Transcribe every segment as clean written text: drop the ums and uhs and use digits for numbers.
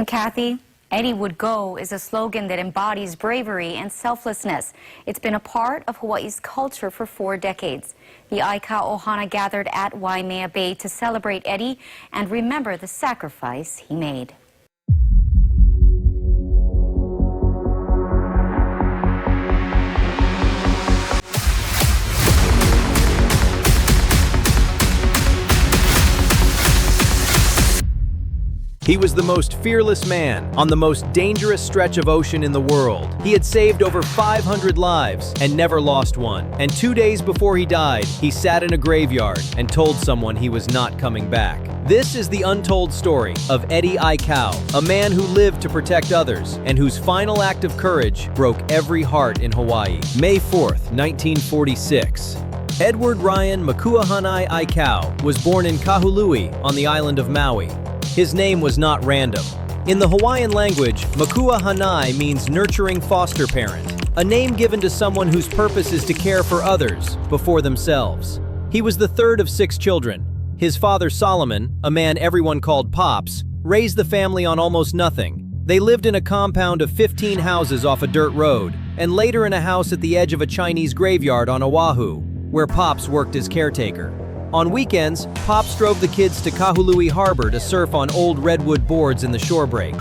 Kathy, Eddie would go is a slogan that embodies bravery and selflessness. It's been a part of Hawaii's culture for 4 decades. The Aikau Ohana gathered at Waimea Bay to celebrate Eddie and remember the sacrifice he made. He was the most fearless man on the most dangerous stretch of ocean in the world. He had saved over 500 lives and never lost one. And 2 days before he died, he sat in a graveyard and told someone he was not coming back. This is the untold story of Eddie Aikau, a man who lived to protect others and whose final act of courage broke every heart in Hawaii. May 4th, 1946. Edward Ryan Makuahanai Aikau was born in Kahului on the island of Maui. His name was not random. In the Hawaiian language, Makuahanai means nurturing foster parent, a name given to someone whose purpose is to care for others before themselves. He was the third of 6 children. His father Solomon, a man everyone called Pops, raised the family on almost nothing. They lived in a compound of 15 houses off a dirt road, and later in a house at the edge of a Chinese graveyard on Oahu, where Pops worked as caretaker. On weekends, Pops drove the kids to Kahului Harbor to surf on old redwood boards in the shore break.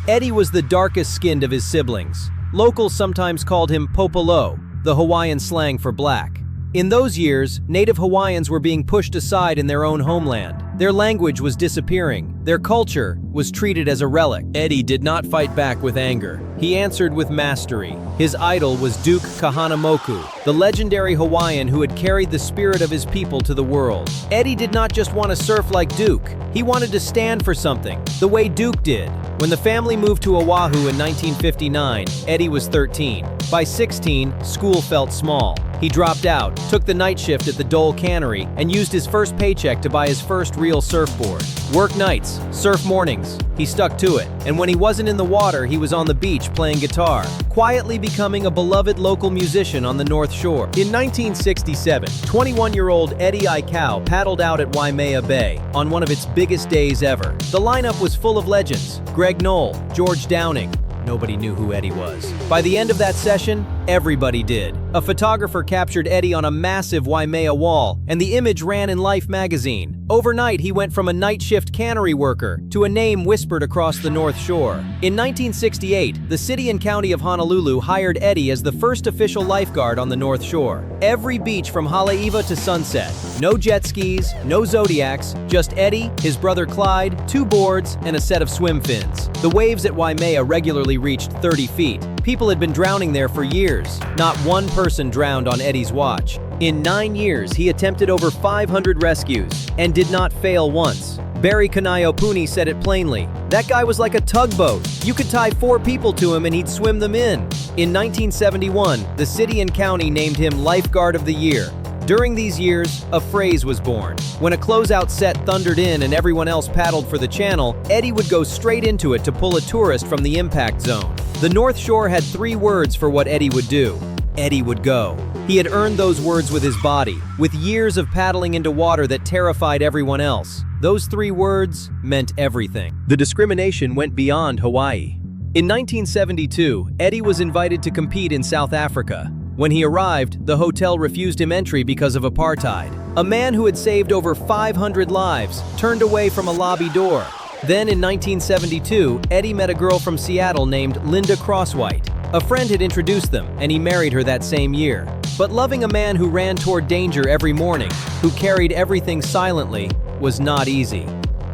Eddie was the darkest-skinned of his siblings. Locals sometimes called him Popolo, the Hawaiian slang for black. In those years, native Hawaiians were being pushed aside in their own homeland. Their language was disappearing. Their culture was treated as a relic. Eddie did not fight back with anger. He answered with mastery. His idol was Duke Kahanamoku, the legendary Hawaiian who had carried the spirit of his people to the world. Eddie did not just want to surf like Duke. He wanted to stand for something, the way Duke did. When the family moved to Oahu in 1959, Eddie was 13. By 16, school felt small. He dropped out, took the night shift at the Dole Cannery, and used his first paycheck to buy his first real surfboard. Work nights, surf mornings. He stuck to it, and when he wasn't in the water, he was on the beach playing guitar, quietly becoming a beloved local musician on the North Shore. In 1967, 21-year-old Eddie Aikau paddled out at Waimea Bay on one of its biggest days ever. The lineup was full of legends: Greg Knoll, George Downing. Nobody knew who Eddie was. By the end of that session, everybody did. A photographer captured Eddie on a massive Waimea wall, and the image ran in Life magazine. Overnight, he went from a night shift cannery worker to a name whispered across the North Shore. In 1968, the city and county of Honolulu hired Eddie as the first official lifeguard on the North Shore. Every beach from Haleiwa to Sunset. No jet skis, no Zodiacs, just Eddie, his brother Clyde, 2 boards, and a set of swim fins. The waves at Waimea regularly reached 30 feet. People had been drowning there for years. Not one person drowned on Eddie's watch. In 9 years, he attempted over 500 rescues and did not fail once. Barry Kanaiopuni said it plainly. That guy was like a tugboat. You could tie 4 people to him and he'd swim them in. In 1971, the city and county named him Lifeguard of the Year. During these years, a phrase was born. When a closeout set thundered in and everyone else paddled for the channel, Eddie would go straight into it to pull a tourist from the impact zone. The North Shore had 3 words for what Eddie would do. Eddie would go. He had earned those words with his body, with years of paddling into water that terrified everyone else. Those 3 words meant everything. The discrimination went beyond Hawaii. In 1972, Eddie was invited to compete in South Africa. When he arrived, the hotel refused him entry because of apartheid. A man who had saved over 500 lives turned away from a lobby door. Then in 1972, Eddie met a girl from Seattle named Linda Crosswhite. A friend had introduced them, and he married her that same year. But loving a man who ran toward danger every morning, who carried everything silently, was not easy.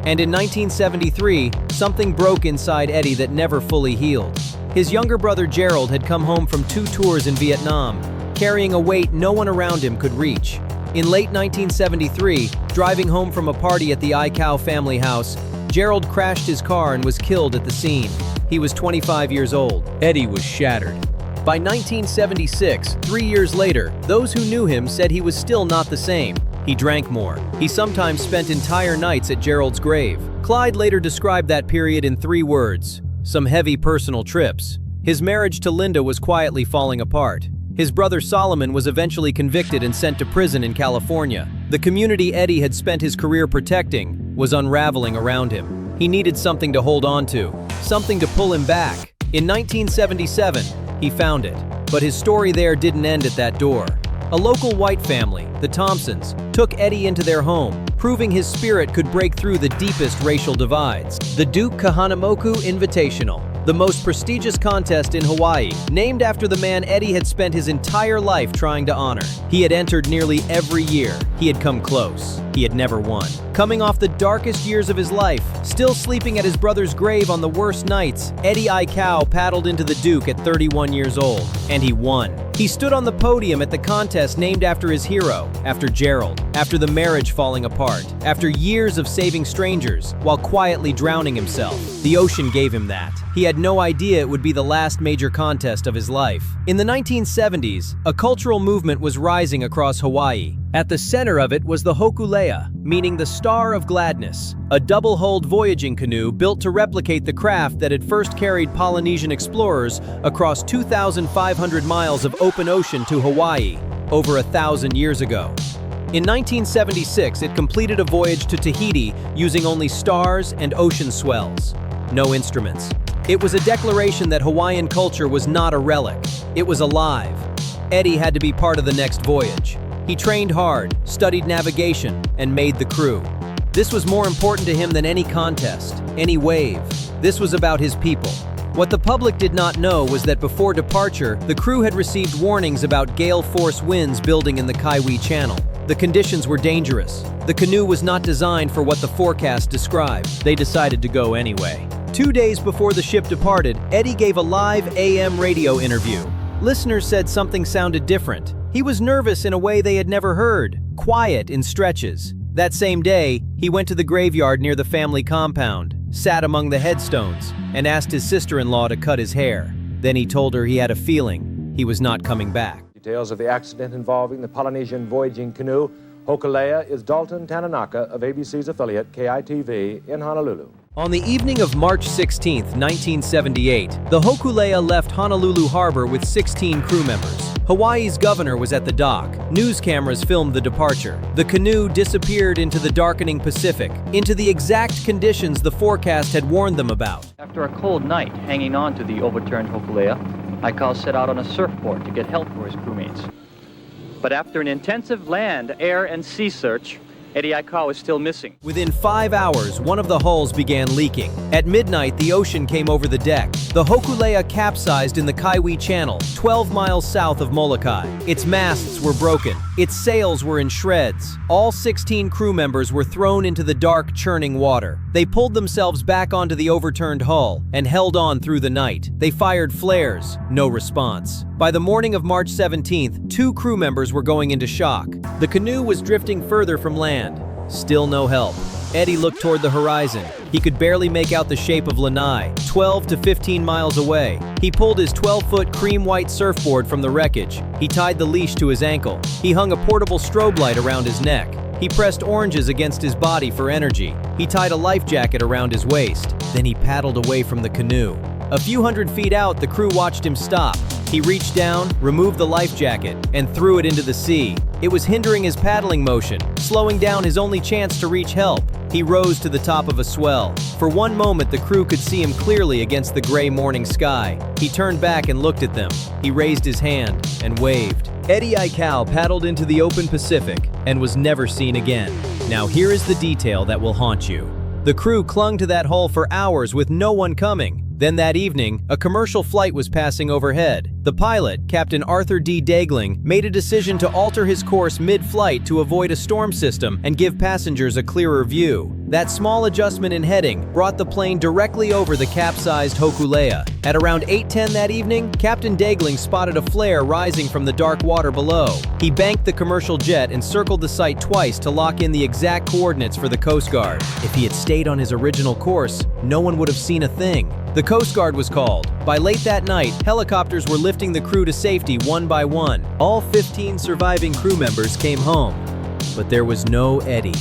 And in 1973, something broke inside Eddie that never fully healed. His younger brother Gerald had come home from 2 tours in Vietnam, carrying a weight no one around him could reach. In late 1973, driving home from a party at the Aikau family house, Gerald crashed his car and was killed at the scene. He was 25 years old. Eddie was shattered. By 1976, 3 years later, those who knew him said he was still not the same. He drank more. He sometimes spent entire nights at Gerald's grave. Clyde later described that period in 3 words: some heavy personal trips. His marriage to Linda was quietly falling apart. His brother Solomon was eventually convicted and sent to prison in California. The community Eddie had spent his career protecting was unraveling around him. He needed something to hold on to. something to pull him back. In 1977, he found it. But his story there didn't end at that door. A local white family, the Thompsons, took Eddie into their home, proving his spirit could break through the deepest racial divides. The Duke Kahanamoku Invitational, the most prestigious contest in Hawaii, named after the man Eddie had spent his entire life trying to honor. He had entered nearly every year. He had come close. He had never won. Coming off the darkest years of his life, still sleeping at his brother's grave on the worst nights, Eddie Aikau paddled into the Duke at 31 years old, and he won. He stood on the podium at the contest named after his hero, after Gerald, after the marriage falling apart, after years of saving strangers, while quietly drowning himself. The ocean gave him that. He had no idea it would be the last major contest of his life. In the 1970s, a cultural movement was rising across Hawaii. At the center of it was the Hokule'a, meaning the Star of Gladness, a double-hulled voyaging canoe built to replicate the craft that had first carried Polynesian explorers across 2,500 miles of open ocean to Hawaii over 1,000 years ago. In 1976, it completed a voyage to Tahiti using only stars and ocean swells. No instruments. It was a declaration that Hawaiian culture was not a relic. It was alive. Eddie had to be part of the next voyage. He trained hard, studied navigation, and made the crew. This was more important to him than any contest, any wave. This was about his people. What the public did not know was that before departure, the crew had received warnings about gale force winds building in the Kaiwi Channel. The conditions were dangerous. The canoe was not designed for what the forecast described. They decided to go anyway. 2 days before the ship departed, Eddie gave a live AM radio interview. Listeners said something sounded different. He was nervous in a way they had never heard, quiet in stretches. That same day, he went to the graveyard near the family compound, sat among the headstones, and asked his sister-in-law to cut his hair. Then he told her he had a feeling he was not coming back. Details of the accident involving the Polynesian voyaging canoe Hokulea is Dalton Tananaka of ABC's affiliate KITV in Honolulu. On the evening of March 16, 1978, the Hokulea left Honolulu Harbor with 16 crew members. Hawaii's governor was at the dock. News cameras filmed the departure. The canoe disappeared into the darkening Pacific, into the exact conditions the forecast had warned them about. After a cold night hanging on to the overturned Hokulea, Aikau set out on a surfboard to get help for his crewmates. But after an intensive land, air, and sea search, Eddie Aikau is still missing. Within 5 hours, one of the hulls began leaking. At midnight, the ocean came over the deck. The Hokule'a capsized in the Kaiwi Channel, 12 miles south of Molokai. Its masts were broken. Its sails were in shreds. All 16 crew members were thrown into the dark, churning water. They pulled themselves back onto the overturned hull and held on through the night. They fired flares. No response. By the morning of March 17th, 2 crew members were going into shock. The canoe was drifting further from land. Still no help. Eddie looked toward the horizon. He could barely make out the shape of Lanai, 12 to 15 miles away. He pulled his 12-foot cream-white surfboard from the wreckage. He tied the leash to his ankle. He hung a portable strobe light around his neck. He pressed oranges against his body for energy. He tied a life jacket around his waist. Then he paddled away from the canoe. A few hundred feet out, the crew watched him stop. He reached down, removed the life jacket, and threw it into the sea. It was hindering his paddling motion, slowing down his only chance to reach help. He rose to the top of a swell. For one moment, the crew could see him clearly against the gray morning sky. He turned back and looked at them. He raised his hand and waved. Eddie Aikau paddled into the open Pacific and was never seen again. Now here is the detail that will haunt you. The crew clung to that hull for hours with no one coming. Then that evening, a commercial flight was passing overhead. The pilot, Captain Arthur D. Dagling, made a decision to alter his course mid-flight to avoid a storm system and give passengers a clearer view. That small adjustment in heading brought the plane directly over the capsized Hokule'a. At around 8:10 that evening, Captain Dagling spotted a flare rising from the dark water below. He banked the commercial jet and circled the site twice to lock in the exact coordinates for the Coast Guard. If he had stayed on his original course, no one would have seen a thing. The Coast Guard was called. By late that night, helicopters were lifting the crew to safety one by one. All 15 surviving crew members came home, but there was no Eddie.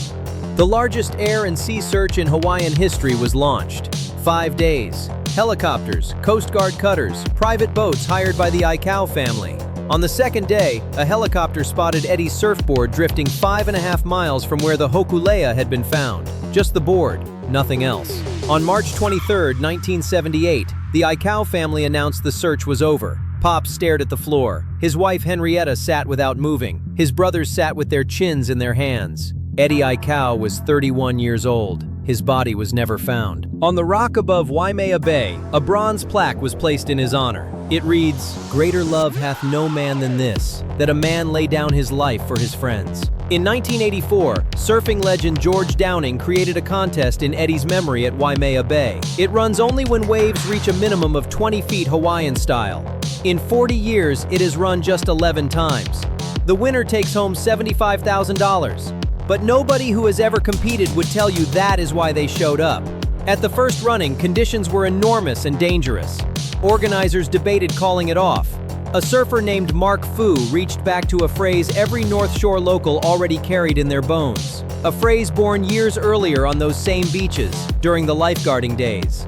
The largest air and sea search in Hawaiian history was launched. 5 days. Helicopters, Coast Guard cutters, private boats hired by the Aikau family. On the second day, a helicopter spotted Eddie's surfboard drifting 5.5 miles from where the Hokule'a had been found. Just the board, nothing else. On March 23, 1978, the Aikau family announced the search was over. Pop stared at the floor. His wife Henrietta sat without moving. His brothers sat with their chins in their hands. Eddie Aikau was 31 years old. His body was never found. On the rock above Waimea Bay, a bronze plaque was placed in his honor. It reads, "Greater love hath no man than this, that a man lay down his life for his friends." In 1984, surfing legend George Downing created a contest in Eddie's memory at Waimea Bay. It runs only when waves reach a minimum of 20 feet Hawaiian style. In 40 years, it has run just 11 times. The winner takes home $75,000. But nobody who has ever competed would tell you that is why they showed up. At the first running, conditions were enormous and dangerous. Organizers debated calling it off. A surfer named Mark Fu reached back to a phrase every North Shore local already carried in their bones. A phrase born years earlier on those same beaches, during the lifeguarding days.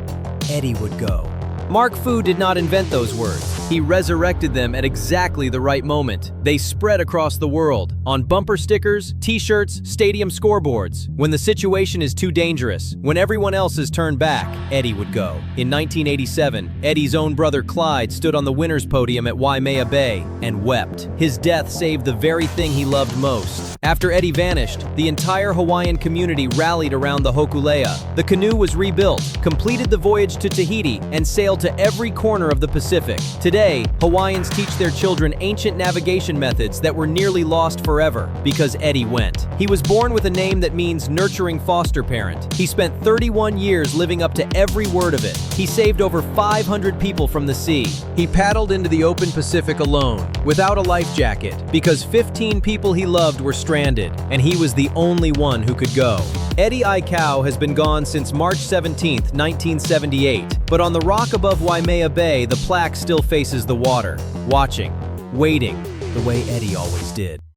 Eddie would go. Mark Fu did not invent those words. He resurrected them at exactly the right moment. They spread across the world, on bumper stickers, t-shirts, stadium scoreboards. When the situation is too dangerous, when everyone else has turned back, Eddie would go. In 1987, Eddie's own brother Clyde stood on the winner's podium at Waimea Bay and wept. His death saved the very thing he loved most. After Eddie vanished, the entire Hawaiian community rallied around the Hokulea. The canoe was rebuilt, completed the voyage to Tahiti, and sailed to every corner of the Pacific. Today, Hawaiians teach their children ancient navigation methods that were nearly lost forever because Eddie went. He was born with a name that means nurturing foster parent. He spent 31 years living up to every word of it. He saved over 500 people from the sea. He paddled into the open Pacific alone, without a life jacket, because 15 people he loved were stranded, and he was the only one who could go. Eddie Aikau has been gone since March 17, 1978, but on the rock above Waimea Bay, the plaque still faces the water, watching, waiting, the way Eddie always did.